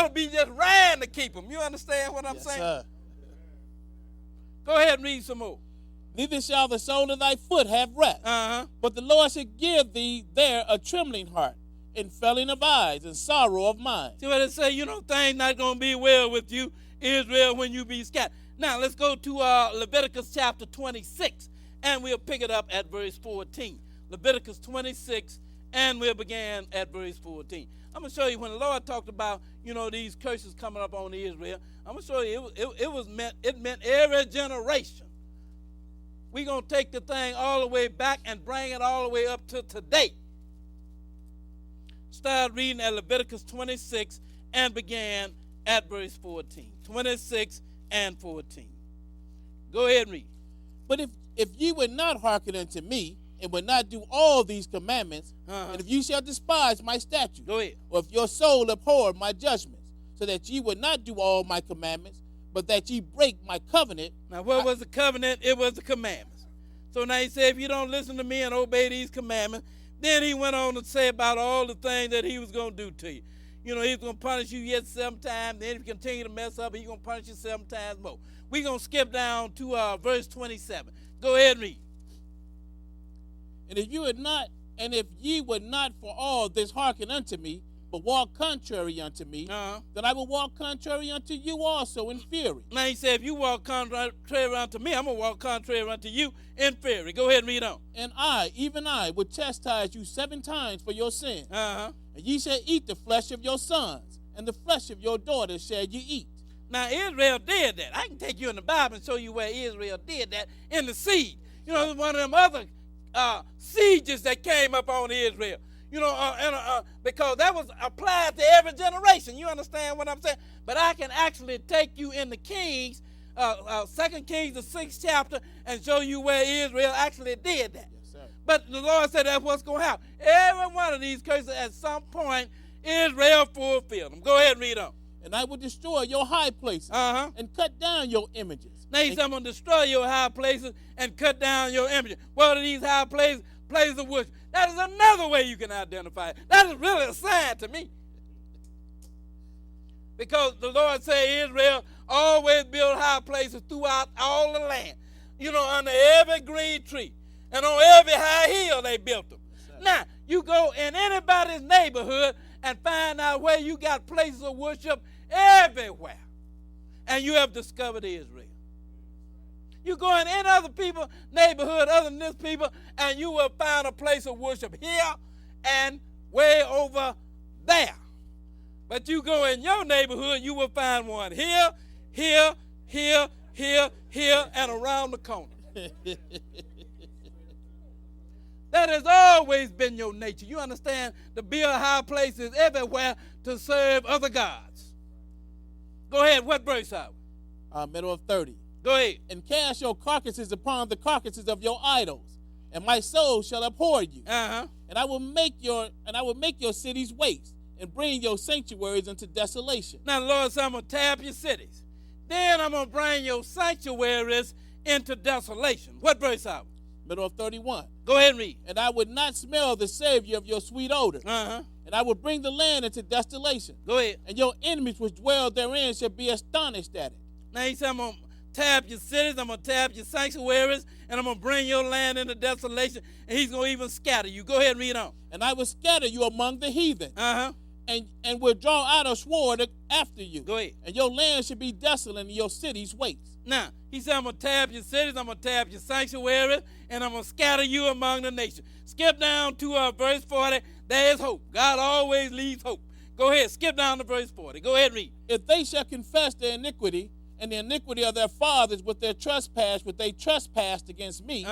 to be just ran to keep them. You understand what I'm saying? Sir. Go ahead and read some more. Neither shall the sole of thy foot have rest. But the Lord shall give thee there a trembling heart, and failing of eyes, and sorrow of mind. See what it say? You know, things not going to be well with you, Israel, when you be scattered. Now, let's go to Leviticus chapter 26, and we'll pick it up at verse 14. Leviticus 26, and we'll begin at verse 14. I'm going to show you when the Lord talked about, you know, these curses coming up on Israel. I'm going to show you it meant every generation. We're going to take the thing all the way back and bring it all the way up to today. Start reading at Leviticus 26 and began at verse 14. 26 and 14. Go ahead and read. But if ye would not hearken unto me, and would not do all these commandments, and if you shall despise my statutes, go ahead. Or if your soul abhor my judgments, so that ye would not do all my commandments, but that ye break my covenant. Now, what was the covenant? It was the commandments. So now he said, if you don't listen to me and obey these commandments, then he went on to say about all the things that he was going to do to you. You know, he's going to punish you yet 7 times. Then if you continue to mess up, he's going to punish you 7 times more. We're going to skip down to verse 27. Go ahead and read. And if ye would not for all this hearken unto me, but walk contrary unto me, then I will walk contrary unto you also in fury. Now he said, if you walk contrary unto me, I'm going to walk contrary unto you in fury. Go ahead and read on. And I, even I, will chastise you 7 times for your sin. And ye shall eat the flesh of your sons, and the flesh of your daughters shall ye eat. Now Israel did that. I can take you in the Bible and show you where Israel did that in the seed. You know, one of them other sieges that came up on Israel. You know, because that was applied to every generation. You understand what I'm saying? But I can actually take you in the Kings, 2 Kings, the 6th chapter, and show you where Israel actually did that. Yes, sir. But the Lord said that's what's going to happen. Every one of these curses at some point, Israel fulfilled them. Go ahead and read on. And I will destroy your high places and cut down your images. Now he said, I'm going to destroy your high places and cut down your images. What are these high places? Places of worship. That is another way you can identify it. That is really a sign to me. Because the Lord said Israel always built high places throughout all the land. You know, under every green tree. And on every high hill they built them. Now, you go in anybody's neighborhood and find out where you got places of worship everywhere. And you have discovered Israel. You go in any other people's neighborhood other than this people, and you will find a place of worship here and way over there. But you go in your neighborhood, you will find one here, here, here, here, here, and around the corner. That has always been your nature. You understand? To build high places everywhere to serve other gods. Go ahead. What verse are we? Middle of 30. Go ahead. And cast your carcasses upon the carcasses of your idols, and my soul shall abhor you. And I will make your cities waste, and bring your sanctuaries into desolation. Now the Lord said, I'm going to tear up your cities. Then I'm going to bring your sanctuaries into desolation. What verse are we? Middle of 31. Go ahead and read. And I would not smell the savior of your sweet odor. And I will bring the land into desolation. Go ahead. And your enemies which dwell therein shall be astonished at it. Now he said, I'm going to tear up your cities, I'm going to tear up your sanctuaries, and I'm going to bring your land into desolation, and he's going to even scatter you. Go ahead and read on. And I will scatter you among the heathen. And will draw out a sword after you. Go ahead. And your land shall be desolate, and your cities waste. Now, he said, I'm going to tear up your cities, I'm going to tear up your sanctuaries, and I'm going to scatter you among the nations. Skip down to verse 40. There is hope. God always leaves hope. Go ahead. Skip down to verse 40. Go ahead and read. If they shall confess their iniquity, and the iniquity of their fathers with their trespass, which they trespassed against me,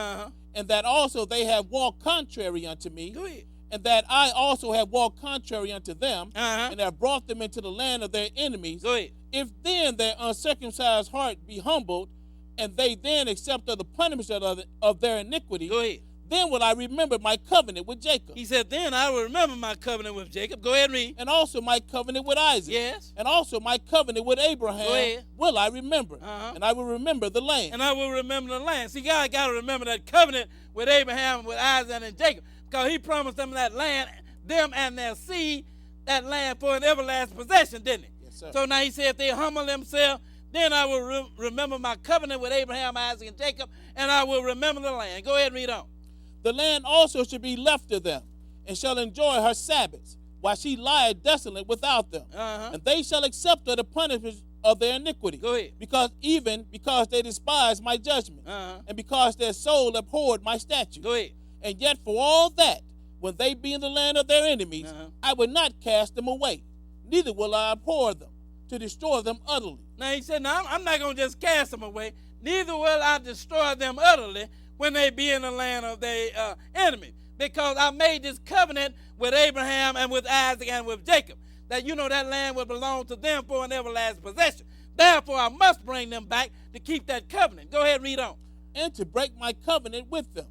and that also they have walked contrary unto me, go ahead. And that I also have walked contrary unto them, and have brought them into the land of their enemies. Go ahead. If then their uncircumcised heart be humbled, and they then accept of the punishment of their iniquity, go ahead. Then will I remember my covenant with Jacob. He said, then I will remember my covenant with Jacob. Go ahead and read. And also my covenant with Isaac. Yes. And also my covenant with Abraham. Go ahead. Will I remember. And I will remember the land. And I will remember the land. See, God got to remember that covenant with Abraham, with Isaac, and Jacob. Because he promised them that land, them and their seed, that land for an everlasting possession, didn't he? Yes, So now he said, if they humble themselves, then I will remember my covenant with Abraham, Isaac, and Jacob, and I will remember the land. Go ahead and read on. The land also shall be left to them, and shall enjoy her Sabbaths, while she lieth desolate without them. And they shall accept of the punishment of their iniquity. Go ahead. Because they despise my judgment, and because their soul abhorred my statutes. Go ahead. And yet for all that, when they be in the land of their enemies, I will not cast them away, neither will I abhor them, to destroy them utterly. Now he said, no, I'm not going to just cast them away, neither will I destroy them utterly when they be in the land of their enemies, because I made this covenant with Abraham and with Isaac and with Jacob, that that land will belong to them for an everlasting possession. Therefore I must bring them back to keep that covenant. Go ahead and read on. And to break my covenant with them,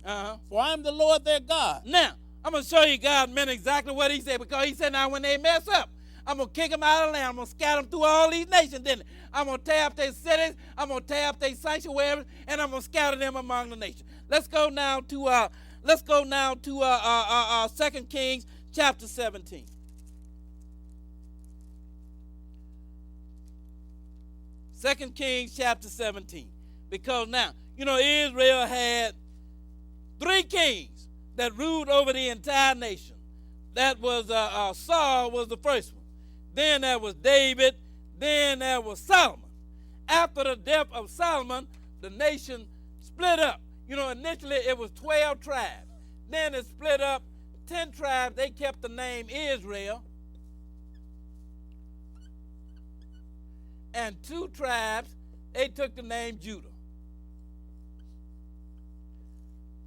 for I am the Lord their God. Now, I'm going to show you God meant exactly what he said, because he said, now when they mess up, I'm going to kick them out of the land. I'm going to scatter them through all these nations, didn't it? I'm going to tear up their cities. I'm going to tear up their sanctuaries, and I'm going to scatter them among the nations. Let's go now to 2 Kings chapter 17. 2 Kings chapter 17. Because now, Israel had 3 kings that ruled over the entire nation. That was Saul was the first one. Then there was David. Then there was Solomon. After the death of Solomon, the nation split up. Initially it was 12 tribes. Then it split up. 10 tribes, they kept the name Israel. And 2 tribes, they took the name Judah.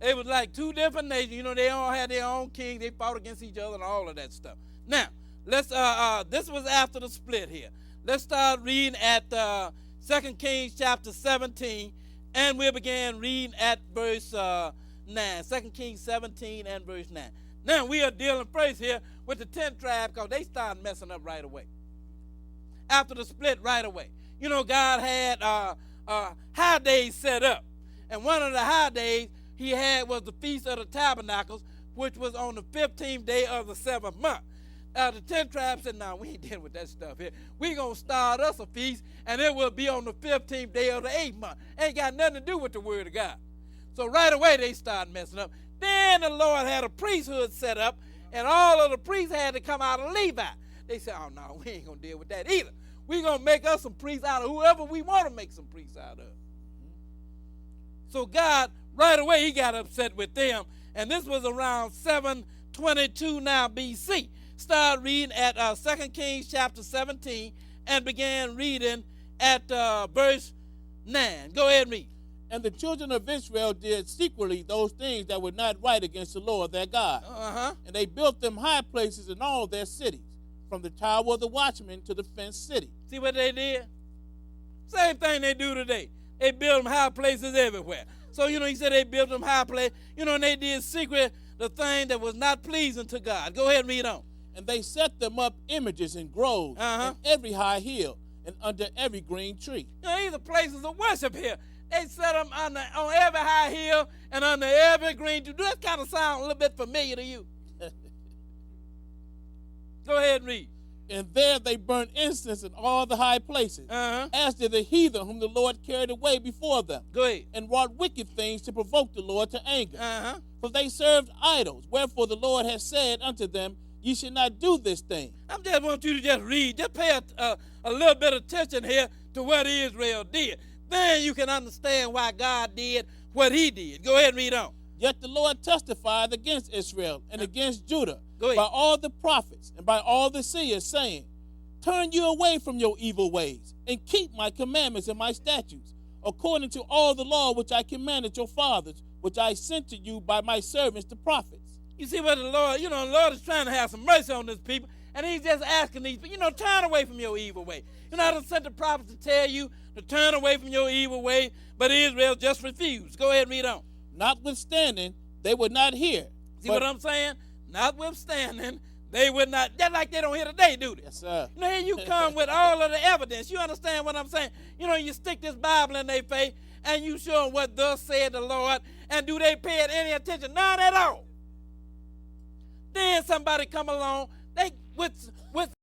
It was like 2 different nations. They all had their own king. They fought against each other and all of that stuff. Now, let's. This was after the split here. Let's start reading at 2 Kings chapter 17, and we'll begin reading at verse 9. 2 Kings 17 and verse 9. Now, we are dealing first here with the 10 tribes, because they started messing up right away. After the split, right away. God had high days set up. And one of the high days he had was the Feast of the Tabernacles, which was on the 15th day of the 7th month. The 10 tribes said, no, we ain't dealing with that stuff here. We're going to start us a feast, and it will be on the 15th day of the 8th month. Ain't got nothing to do with the word of God. So right away they started messing up. Then the Lord had a priesthood set up, and all of the priests had to come out of Levi. They said, oh, no, we ain't going to deal with that either. We're going to make us some priests out of whoever we want to make some priests out of. So God, right away, he got upset with them. And this was around 722 now BC. Start reading at 2 Kings chapter 17 and began reading at verse 9. Go ahead and read. And the children of Israel did secretly those things that were not right against the Lord their God. And they built them high places in all their cities, from the tower of the watchman to the fenced city. See what they did? Same thing they do today. They build them high places everywhere. So, he said they built them high places, and they did secret the thing that was not pleasing to God. Go ahead and read on. And they set them up images in groves, in every high hill, and under every green tree. These are places of worship here. They set them on every high hill and under every green tree. Do that kind of sound a little bit familiar to you? Go ahead and read. And there they burnt incense in all the high places, as did the heathen whom the Lord carried away before them. Go ahead. And wrought wicked things to provoke the Lord to anger. For they served idols, wherefore the Lord has said unto them, ye should not do this thing. I just want you to just read. Just pay a little bit of attention here to what Israel did. Then you can understand why God did what he did. Go ahead and read on. Yet the Lord testified against Israel and against Judah by all the prophets and by all the seers, saying, turn you away from your evil ways, and keep my commandments and my statutes, according to all the law which I commanded your fathers, which I sent to you by my servants the prophets. You see what the Lord, the Lord is trying to have some mercy on this people, and he's just asking these people, turn away from your evil way. I done sent the prophets to tell you to turn away from your evil way, but Israel just refused. Go ahead and read on. Notwithstanding, they would not hear. See what I'm saying? Notwithstanding, they would not. Just like they don't hear today, do they? Yes, sir. Here you come with all of the evidence. You understand what I'm saying? You stick this Bible in their face, and you show them what thus said the Lord, and do they pay it any attention? None at all. Then somebody come along, they with